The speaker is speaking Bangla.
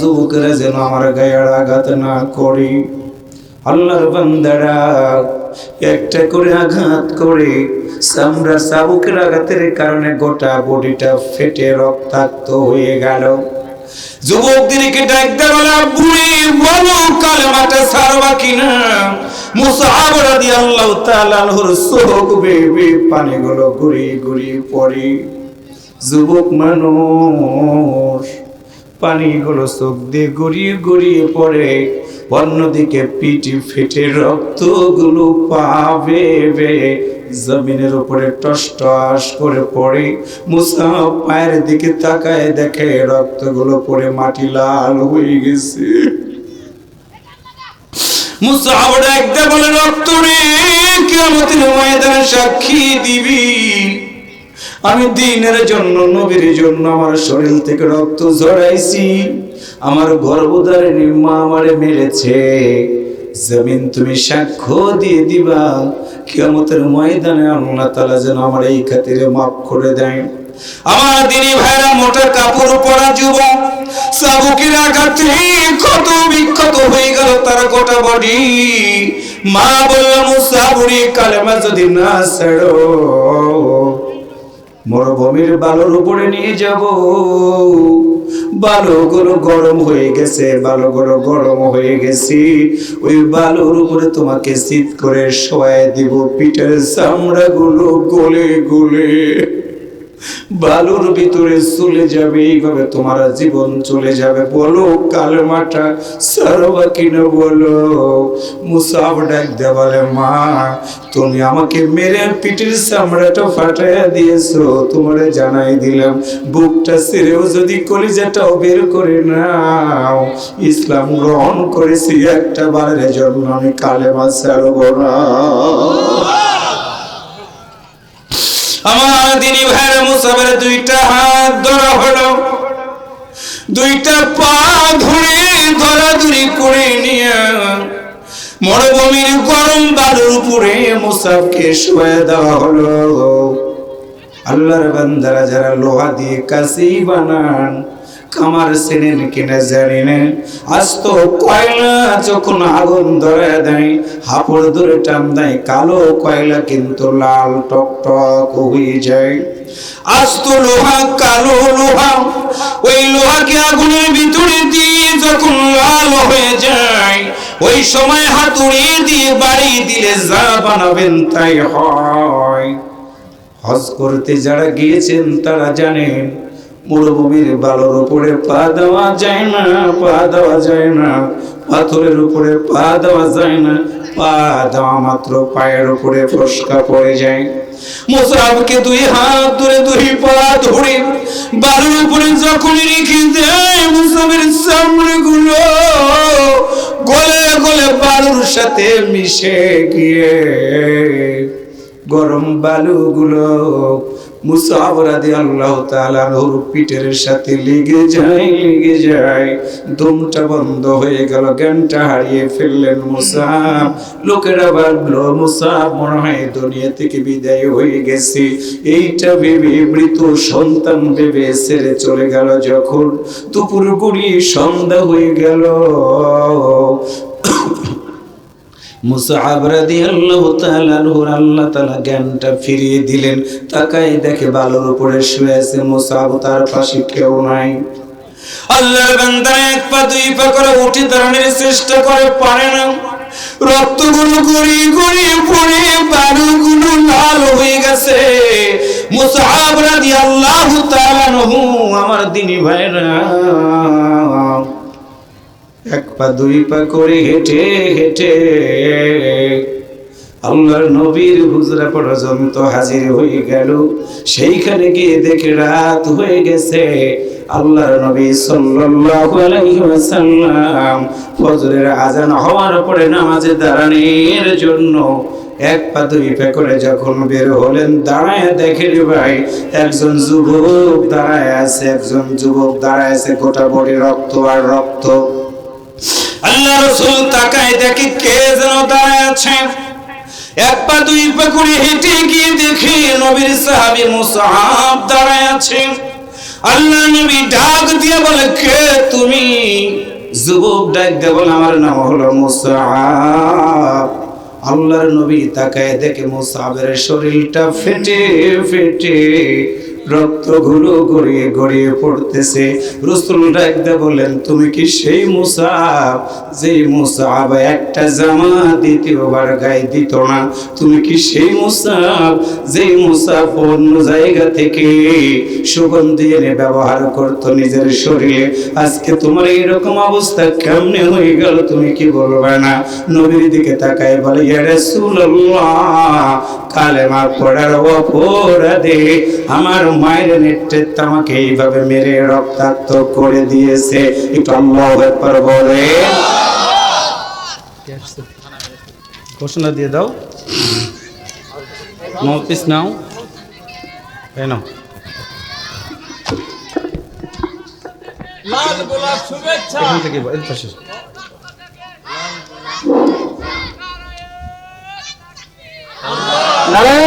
যুবকেরা যেন আমার গায়ে আঘাত না করে। আল্লাহর বান্দারা একটা করে আঘাত করে চামড়া চাবুকের আঘাতের কারণে গোটা বডিটা ফেটে রক্তাক্ত হয়ে গেল। যুবকদেরকে ডাকতে বলা, বুড়ি বলো কালেমাটা ছাড়বা কিনা। মুসআব রাদিয়াল্লাহু তাআলা আনহুর চোখ বেয়ে পানিগুলো গড়িয়ে গড়িয়ে পড়ে। যুবক মানুষ পানিগুলো চোখ দিয়ে গড়িয়ে গড়িয়ে পড়ে। অন্যদিকে পিটি ফেটে রক্তগুলো পা বেয়ে জমিনের উপরে টসটস করে পড়ে। মুসআব পায়ের দিকে তাকায় দেখে রক্তগুলো পড়ে মাটি লাল হয়ে গেছে। মুসআব ডাকতে বলে, রক্ত রে কিয়ামতের ময়দানে সাক্ষী দিবি। আমি দ্বীনের জন্য, নবীর জন্য আমার শরীর থেকে রক্ত ঝরাইছি। আমার গর্ভধারিণী মা আমারে মেরেছে। জমিন তুমি সাক্ষ্য দিয়ে দিবা, কিয়ামতের ময়দানে আল্লাহ তাআলা যেন আমার এই খাতিরে মাফ করে দেয়। আমার দিনী ভাইরা, মোটা কাপড় পরা যুবক চাবুকের আঘাতে ক্ষত বিক্ষত হয়ে গেল তার গোটা বডি। মা বলল, মুসআব রে কালেমা যদি না ছাড়ো, মরুভূমির বালুর উপরে নিয়ে যাব। বালুগুলো গরম হয়ে গেছে, বালুগুলো গরম হয়ে গেছে। ওই বালুর উপরে তোমাকে শীত করে শোয়াই দিব। পিঠের চামড়াগুলো গলে গলে বালুর ভিতরে চলে যাবে। এইভাবে তোমার জীবন চলে যাবে। বলো কালেমাটা ছাড়বা কিনা বলো। মুসআব ডাক দিয়ে বলে, মা তুমি আমাকে মেরে পিঠের চামড়াটা ফাটাইয়া দিয়েছো, তোমারে জানাই দিলাম বুকটা ছেড়েও যদি কলিজাটাও বের করে নাও, ইসলাম গ্রহণ করেছি একটা বারের জন্য, আমি কালেমা ছাড়ব না। আমার দিনী ভাইরা, মুসআবের দুইটা হাত ধরা হলো, দুইটা পা ধরে ধরাধরি করে নিয়ে মরুভূমির গরম বালুর উপরে মুসআবকে শুয়ে দেওয়া হলো। আল্লাহর বান্দারা যারা লোহা দিয়ে কাঁচি বানান, কামার চেনেন কিনা জানি না, আজ তো কয়লা যখন আগুন ধরে দেয়, হাপড় ধরে টান দেয়, কালো কয়লা কিন্তু লাল টকটক হয়ে যায়। আজ তো লোহা, কালো লোহা, ওই লোহাকে আগুনের ভিতরে দিয়ে যখন লাল হয়ে যায়, ওই সময় হাতুড়ি দিয়ে বাড়ি দিলে যা বানাবেন তাই হয়। হজ করতে যারা গিয়েছেন তারা জানেন, মরুভূমির বালুর উপরে পা দেওয়া যায় না, পা দেওয়া যায় না, পাথরের উপরে পা দেওয়া যায় না। পা দেওয়া মাত্র পায়ের উপরে ফসকা পড়ে যায়। মুসআবকে দুই হাত ধরে দুই পা ধরে বালুর উপরে যখন রেখে দেয়, মুসআবের চামড়াগুলো গলে গলে বালুর সাথে মিশে গিয়ে গরম বালুগুলো মুসআব রাদিয়াল্লাহু তাআলা আনহুর পিঠের সাথে লেগে যায়। দমটা বন্ধ হয়ে গেল, জ্ঞানটা হারিয়ে ফেললেন মুসআব। লোকেরা ভাবলো মুসআব মনে হয় দুনিয়া থেকে বিদায় হয়ে গেছে। এইটা ভেবে মৃত সন্তান ভেবে ছেড়ে চলে গেল। যখন দুপুর গড়িয়ে সন্ধ্যা হয়ে গেল, মুসআব রাদিয়াল্লাহু তাআলা আনহুর আল্লাহ তাআলা জ্ঞানটা ফিরিয়ে দিলেন। তাকায় দেখে বালুর উপরে শুয়ে আছে মুসআব, তার পাশে কেউ নাই। আল্লাহর বান্দা এক পা দুই পা করে উঠে দাঁড়ানোর চেষ্টা করে, পারে না। রক্তগুলো গড়িয়ে গড়িয়ে পড়ে বালুগুলো লাল হয়ে গেছে। মুসআব রাদিয়াল্লাহু তাআলা আনহু, আমার দিনী ভাইরা, এক পা দুই পা করে হেঁটে হেঁটে আল্লাহর নবীর হুজরা পর্যন্ত হাজির হয়ে গেল। সেইখানে গিয়ে দেখে রাত হয়ে গেছে। আল্লাহর নবী সাল্লাল্লাহু আলাইহি ওয়াসাল্লাম ফজরের আজান হওয়ার পরে নামাজে দাঁড়ানোর জন্য এক পা দুই পা করে যখন বের হলেন, দাঁড়ায় দেখে রে ভাই, একজন যুবক দাঁড়ায় আছে, একজন যুবক দাঁড়ায় আছে, গোটা বডি রক্ত আর রক্ত। আল্লাহ রাসূল তাকায় দেখে কে যেন দাঁড়ায় আছে। এক পা দুই পা করে হেঁটে গিয়ে দেখে নবীর সাহাবী মুসআব দাঁড়ায় আছে। আল্লাহ নবী ডাক দিয়ে বলে, কে তুমি? যুবক ডাক দিয়ে বলে আমার নাম হলো মুসআব। আল্লাহর নবী তাকায় দেখে মুসআবের শরীরটা ফেটে ফেটে রক্তগুলো গড়িয়ে গড়িয়ে পড়তেছে। রাসূল ডাক দিয়ে বলেন তুমি কি সেই মুসআব যেই মুসআব একটা জামা দ্বিতীয়বার গায়ে দিত না? তুমি কি সেই মুসআব যেই মুসআব অন্য জায়গা থেকে সুগন্ধি এনে ব্যবহার করতো নিজের শরীরে? আজকে তোমার এইরকম অবস্থা কেমনে হয়ে গেল তুমি কি বলবে না? নবীর দিকে তাকায় বলে ইয়া রাসূলুল্লাহ, কালেমা পড়ার অপরাধে আমার মায়ের নেতৃত্ব আমাকে এইভাবে মেরে রক্তাক্ত করে দিয়েছে। একটু আল্লাহু আকবার বলে ঘোষণা দিয়ে দাও। নপিস নাও, এই নাও। লাল গোলাপ শুভেচ্ছা। এখান থেকে এর পাশে নারায়ণ